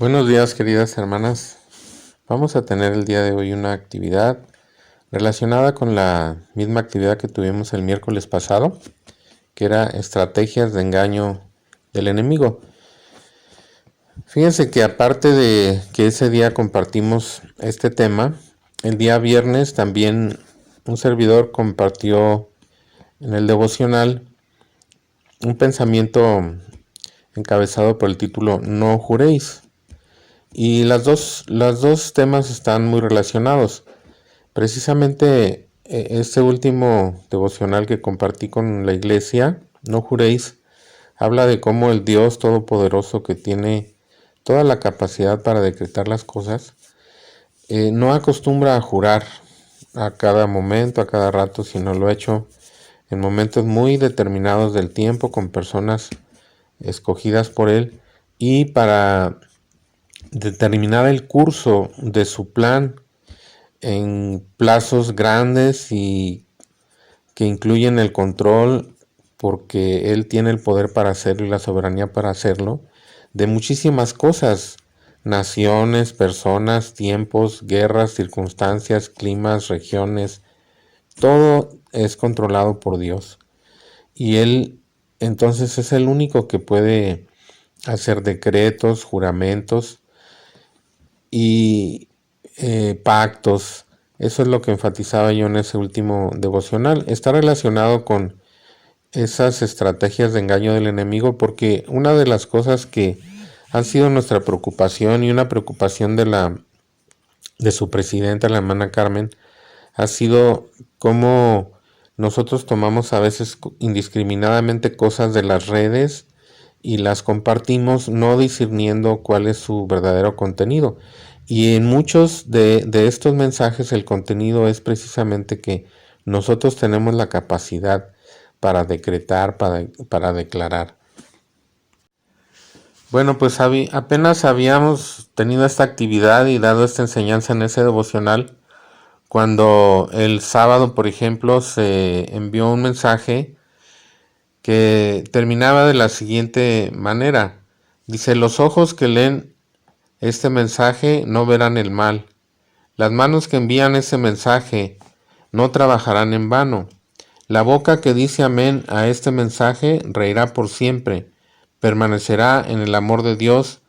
Buenos días, queridas hermanas. Vamos a tener el día de hoy una actividad relacionada con la misma actividad que tuvimos el miércoles pasado, que era estrategias de engaño del enemigo. Fíjense que aparte de que ese día compartimos este tema, el día viernes también un servidor compartió en el devocional un pensamiento encabezado por el título No juréis. Y los dos temas están muy relacionados. Precisamente este último devocional que compartí con la iglesia, No juréis, habla de cómo el Dios Todopoderoso, que tiene toda la capacidad para decretar las cosas, no acostumbra a jurar a cada momento, a cada rato, sino lo ha hecho en momentos muy determinados del tiempo con personas escogidas por Él y para determinar el curso de su plan en plazos grandes y que incluyen el control, porque Él tiene el poder para hacerlo y la soberanía para hacerlo, de muchísimas cosas: naciones, personas, tiempos, guerras, circunstancias, climas, regiones. Todo es controlado por Dios. Y Él entonces es el único que puede hacer decretos, juramentos y pactos. Eso es lo que enfatizaba yo en ese último devocional. Está relacionado con esas estrategias de engaño del enemigo, porque una de las cosas que han sido nuestra preocupación y una preocupación de su presidenta, la hermana Carmen, ha sido cómo nosotros tomamos a veces indiscriminadamente cosas de las redes y las compartimos no discerniendo cuál es su verdadero contenido. Y en muchos de estos mensajes el contenido es precisamente que nosotros tenemos la capacidad para decretar, para declarar. Bueno, pues apenas habíamos tenido esta actividad y dado esta enseñanza en ese devocional, cuando el sábado, por ejemplo, se envió un mensaje que terminaba de la siguiente manera. Dice: los ojos que leen este mensaje no verán el mal. Las manos que envían ese mensaje no trabajarán en vano. La boca que dice amén a este mensaje reirá por siempre. Permanecerá en el amor de Dios.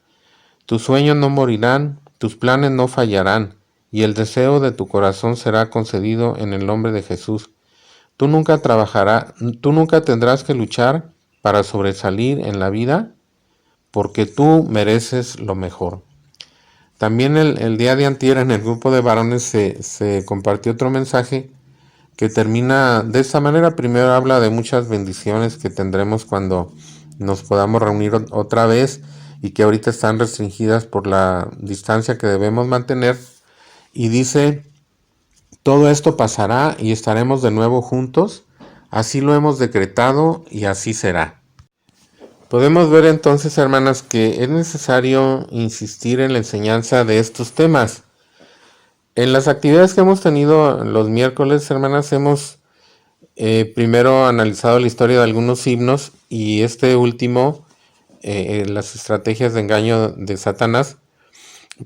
Tus sueños no morirán, tus planes no fallarán, y el deseo de tu corazón será concedido en el nombre de Jesús. Tú nunca tendrás que luchar para sobresalir en la vida, porque tú mereces lo mejor. También el día de antier en el grupo de varones se compartió otro mensaje que termina de esta manera. Primero habla de muchas bendiciones que tendremos cuando nos podamos reunir otra vez y que ahorita están restringidas por la distancia que debemos mantener. Y dice: todo esto pasará y estaremos de nuevo juntos. Así lo hemos decretado y así será. Podemos ver entonces, hermanas, que es necesario insistir en la enseñanza de estos temas. En las actividades que hemos tenido los miércoles, hermanas, hemos primero analizado la historia de algunos himnos y este último, las estrategias de engaño de Satanás,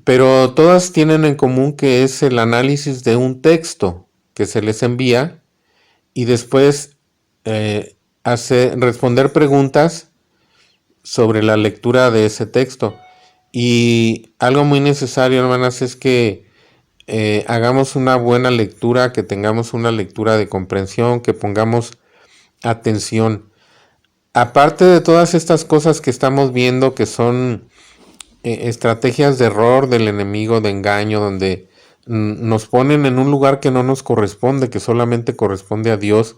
pero todas tienen en común que es el análisis de un texto que se les envía y después responder preguntas sobre la lectura de ese texto. Y algo muy necesario, hermanas, es que hagamos una buena lectura, que tengamos una lectura de comprensión, que pongamos atención. Aparte de todas estas cosas que estamos viendo, que son estrategias de error del enemigo, de engaño, donde nos ponen en un lugar que no nos corresponde, que solamente corresponde a Dios,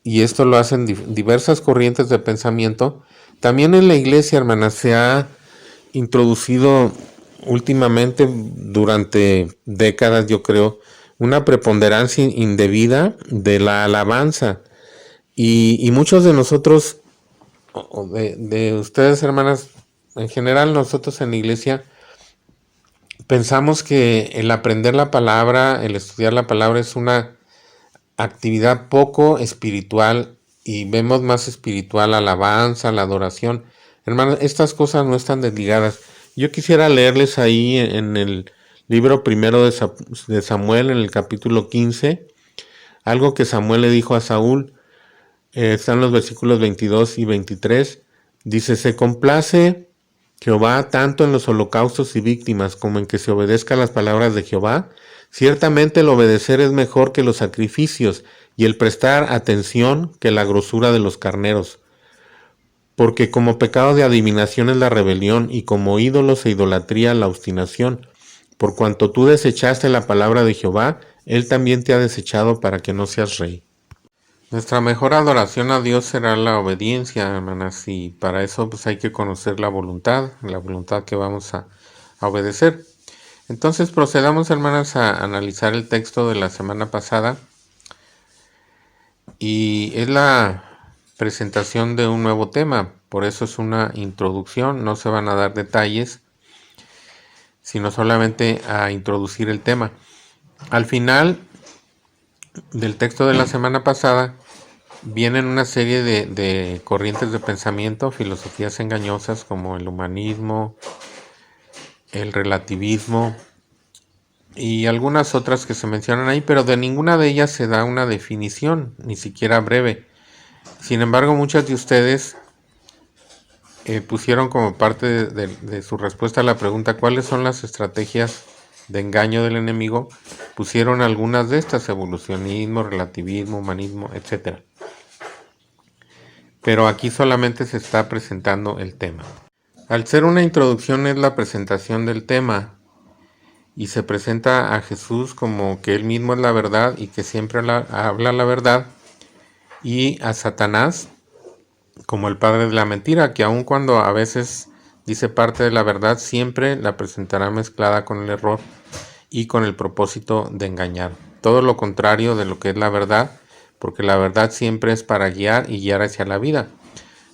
y esto lo hacen diversas corrientes de pensamiento. También en la iglesia, hermanas, se ha introducido últimamente, durante décadas, yo creo, una preponderancia indebida de la alabanza. Y muchos de nosotros, o de ustedes, hermanas, en general nosotros en la iglesia, pensamos que el aprender la palabra, el estudiar la palabra es una actividad poco espiritual y vemos más espiritual la alabanza, la adoración. Hermanos, estas cosas no están desligadas. Yo quisiera leerles ahí en el libro primero de Samuel, en el capítulo 15, algo que Samuel le dijo a Saúl. Están los versículos 22 y 23. Dice: se complace Jehová tanto en los holocaustos y víctimas como en que se obedezca las palabras de Jehová. Ciertamente el obedecer es mejor que los sacrificios, y el prestar atención que la grosura de los carneros. Porque como pecado de adivinación es la rebelión, y como ídolos e idolatría la obstinación. Por cuanto tú desechaste la palabra de Jehová, él también te ha desechado para que no seas rey. Nuestra mejor adoración a Dios será la obediencia, hermanas, y para eso pues hay que conocer la voluntad que vamos a obedecer. Entonces procedamos, hermanas, a analizar el texto de la semana pasada, y es la presentación de un nuevo tema. Por eso es una introducción, no se van a dar detalles, sino solamente a introducir el tema. Al final del texto de la semana pasada vienen una serie de corrientes de pensamiento, filosofías engañosas como el humanismo, el relativismo y algunas otras que se mencionan ahí, pero de ninguna de ellas se da una definición, ni siquiera breve. Sin embargo, muchas de ustedes pusieron como parte de su respuesta a la pregunta ¿cuáles son las estrategias de engaño del enemigo? Pusieron algunas de estas: evolucionismo, relativismo, humanismo, etc. Pero aquí solamente se está presentando el tema. Al ser una introducción es la presentación del tema, y se presenta a Jesús como que él mismo es la verdad y que siempre habla la verdad, y a Satanás como el padre de la mentira, que aun cuando a veces dice parte de la verdad, siempre la presentará mezclada con el error y con el propósito de engañar. Todo lo contrario de lo que es la verdad, porque la verdad siempre es para guiar y guiar hacia la vida.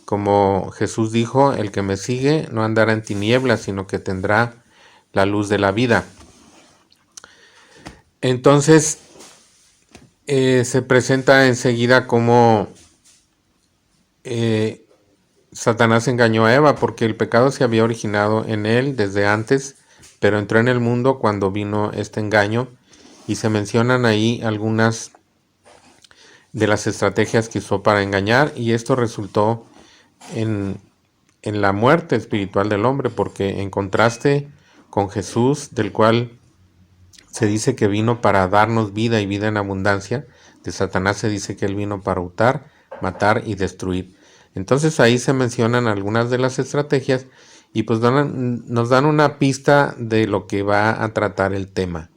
Como Jesús dijo: el que me sigue no andará en tinieblas, sino que tendrá la luz de la vida. Entonces se presenta enseguida como Satanás engañó a Eva, porque el pecado se había originado en él desde antes, pero entró en el mundo cuando vino este engaño, y se mencionan ahí algunas de las estrategias que usó para engañar, y esto resultó en la muerte espiritual del hombre, porque en contraste con Jesús, del cual se dice que vino para darnos vida y vida en abundancia, de Satanás se dice que él vino para hurtar, matar y destruir. Entonces ahí se mencionan algunas de las estrategias, y pues nos dan una pista de lo que va a tratar el tema.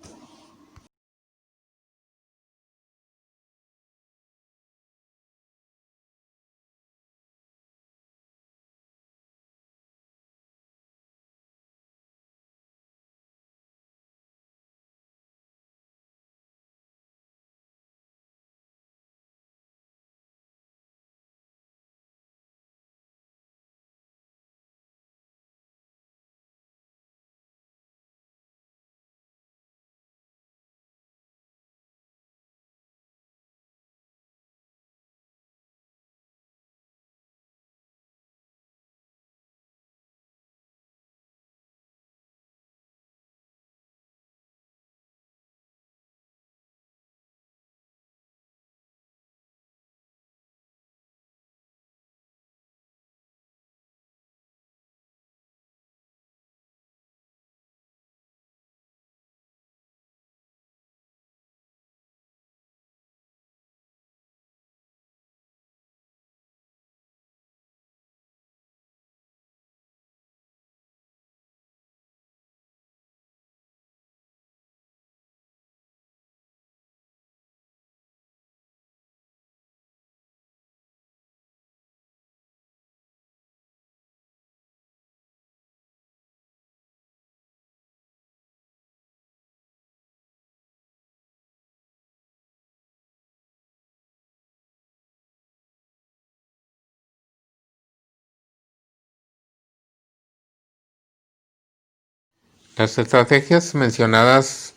Las estrategias mencionadas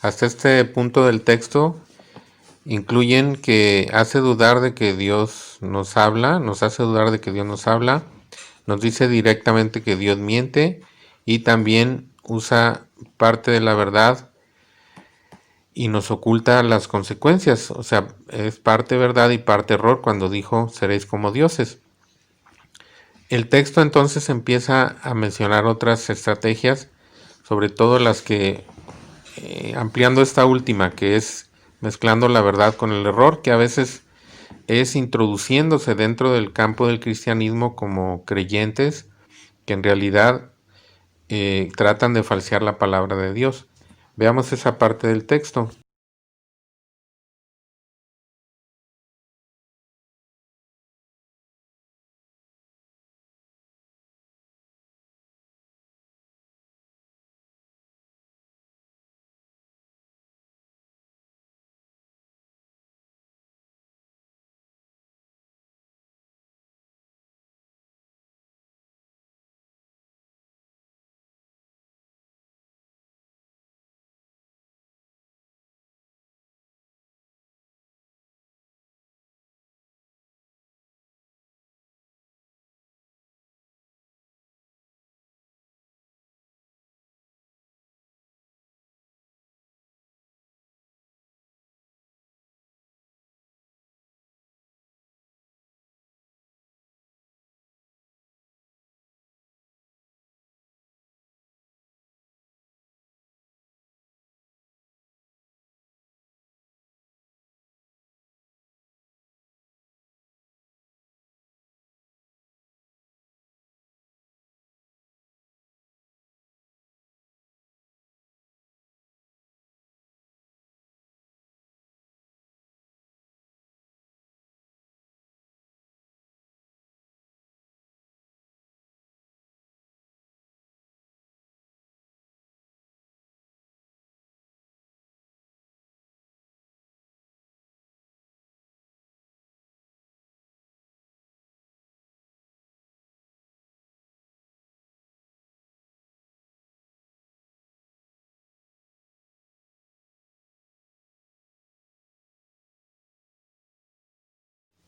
hasta este punto del texto incluyen que hace dudar de que Dios nos habla, nos hace dudar de que Dios nos habla, nos dice directamente que Dios miente, y también usa parte de la verdad y nos oculta las consecuencias. O sea, es parte verdad y parte error cuando dijo seréis como dioses. El texto entonces empieza a mencionar otras estrategias, sobre todo las que, ampliando esta última, que es mezclando la verdad con el error, que a veces es introduciéndose dentro del campo del cristianismo como creyentes que en realidad tratan de falsear la palabra de Dios. Veamos esa parte del texto.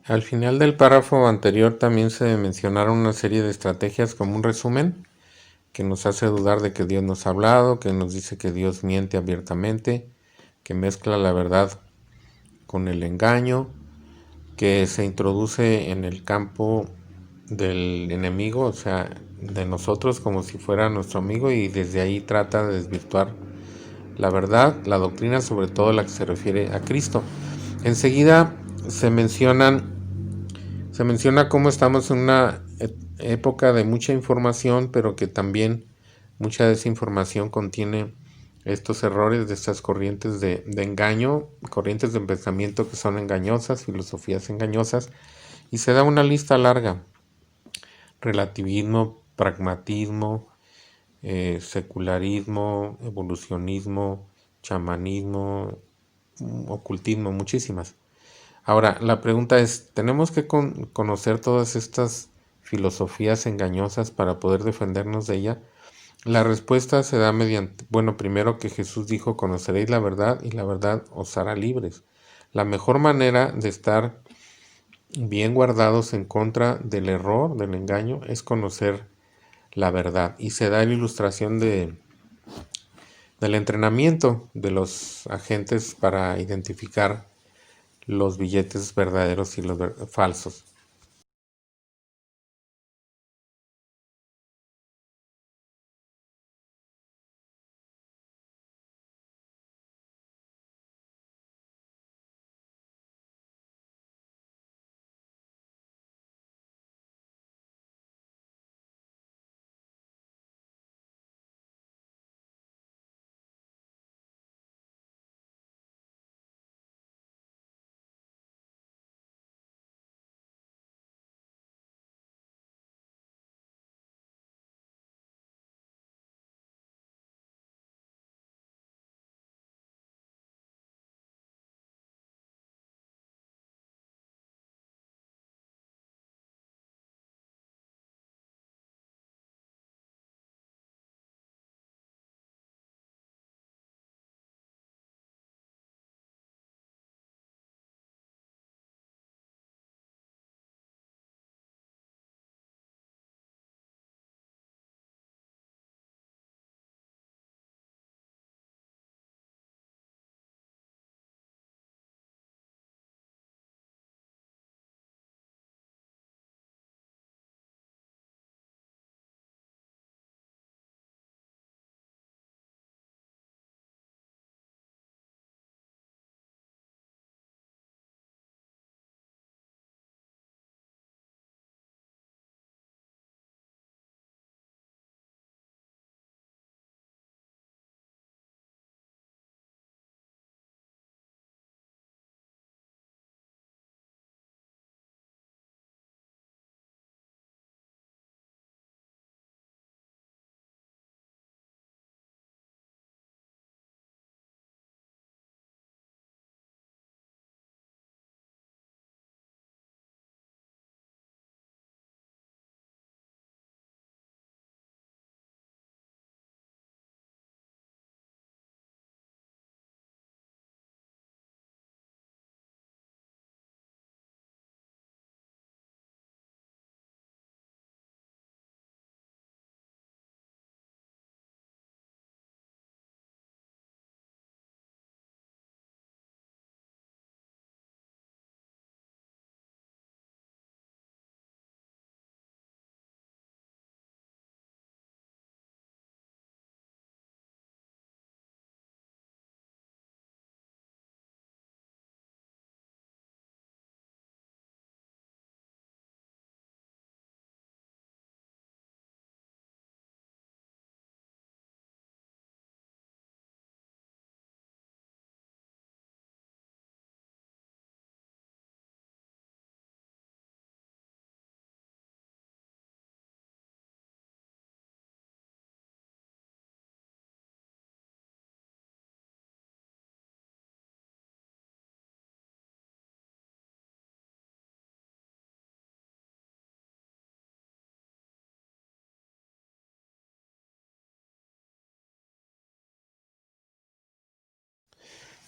Al final del párrafo anterior también se mencionaron una serie de estrategias como un resumen que nos hace dudar de que Dios nos ha hablado, que nos dice que Dios miente abiertamente, que mezcla la verdad con el engaño, que se introduce en el campo del enemigo, o sea, de nosotros como si fuera nuestro amigo y desde ahí trata de desvirtuar la verdad, la doctrina, sobre todo la que se refiere a Cristo. Enseguida se menciona cómo estamos en una época de mucha información, pero que también mucha desinformación contiene estos errores de estas corrientes de engaño, corrientes de pensamiento que son engañosas, filosofías engañosas, y se da una lista larga: relativismo, pragmatismo, secularismo, evolucionismo, chamanismo, ocultismo, muchísimas. Ahora, la pregunta es, ¿tenemos que conocer todas estas filosofías engañosas para poder defendernos de ella? La respuesta se da mediante, bueno, primero que Jesús dijo, conoceréis la verdad y la verdad os hará libres. La mejor manera de estar bien guardados en contra del error, del engaño, es conocer la verdad. Y se da la ilustración del entrenamiento de los agentes para identificar los billetes verdaderos y los falsos.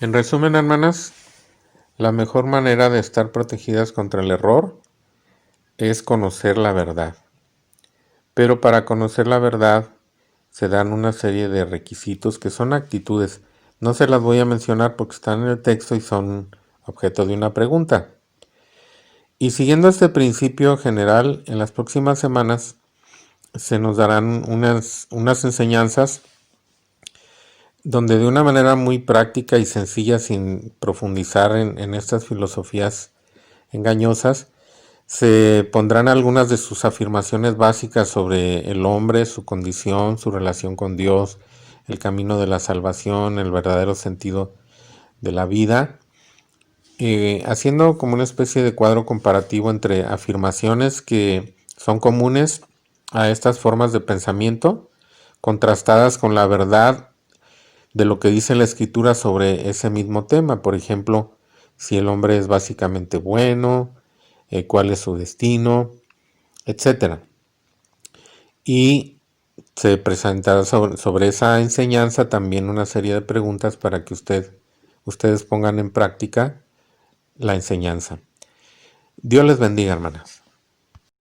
En resumen, hermanas, la mejor manera de estar protegidas contra el error es conocer la verdad. Pero para conocer la verdad se dan una serie de requisitos que son actitudes. No se las voy a mencionar porque están en el texto y son objeto de una pregunta. Y siguiendo este principio general, en las próximas semanas se nos darán unas enseñanzas donde de una manera muy práctica y sencilla, sin profundizar en estas filosofías engañosas, se pondrán algunas de sus afirmaciones básicas sobre el hombre, su condición, su relación con Dios, el camino de la salvación, el verdadero sentido de la vida, haciendo como una especie de cuadro comparativo entre afirmaciones que son comunes a estas formas de pensamiento, contrastadas con la verdad de lo que dice la escritura sobre ese mismo tema. Por ejemplo, si el hombre es básicamente bueno, cuál es su destino, etcétera. Y se presentará sobre esa enseñanza también una serie de preguntas para que ustedes pongan en práctica la enseñanza. Dios les bendiga, hermanas.